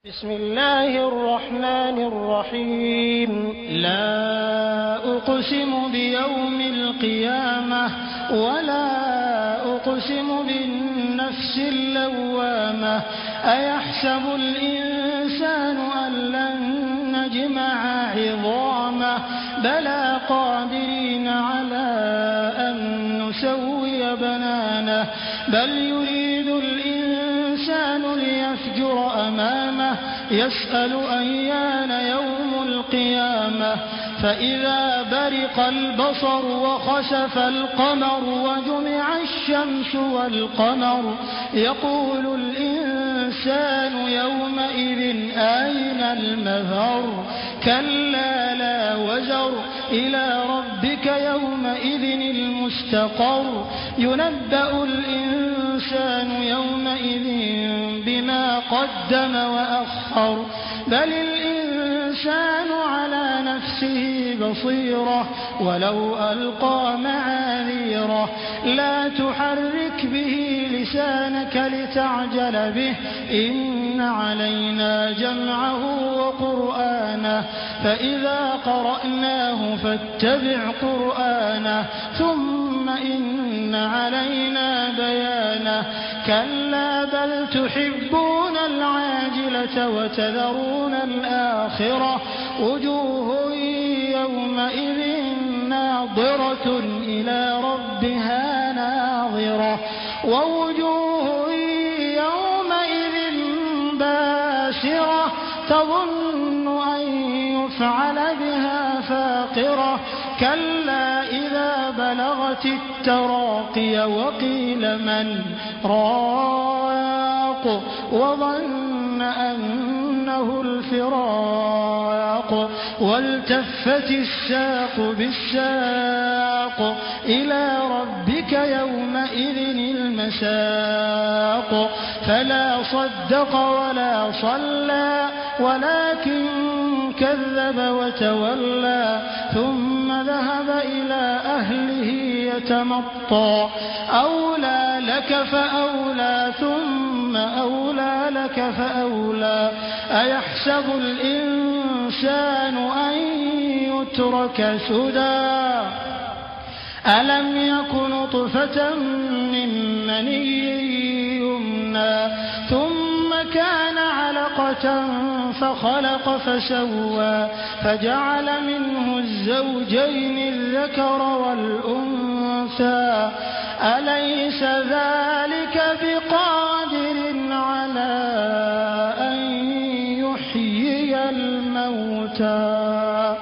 بسم الله الرحمن الرحيم. لا أقسم بيوم القيامة ولا أقسم بالنفس اللوامة. أيحسب الإنسان أن لن نجمع عظامه بلى قادرين على أن نسوي بنانه بل يريد الإنسان ليفجر أمامه يسأل أيان يوم القيامة فإذا برق البصر وخسف القمر وجمع الشمس والقمر يقول الإنسان يومئذ أين المفر كلا لا وزر إلى ربك يومئذ المستقر ينبأ الإنسان يومئذ بما قدم وأخر بل الإنسان على نفسه بصيرة ولو ألقى معاذيره لا تحرك به لسانك لتعجل به إن علينا جمعه وقرآنه فإذا قرأناه فاتبع قرآنه ثم إن علينا بيانه كلا بل تحبون العاجلة وتذرون الآخرة وجوه يومئذ ناظرة إلى ربها ناظرة ووجوه يومئذ باسرة تظن أن يفعل بها فاقرة كلا إذا بلغت التراقي وقيل من راق وظن أنه الفراق والتفت الساق بالساق إلى ربك يومئذ المساق فلا صدق ولا صلى ولكن كذب وتولى ثم ذهب إلى أهله يتمطى أولى لك فأولى ثم أولى لك فأولى أيحسب الإنسان أن يترك سدى ألم يك نطفة من مني يمنى ثم كان علقة فخلق فسوى فجعل منه الزوجين الذكر والأنثى أليس ذلك بقادر على أن يحيي الموتى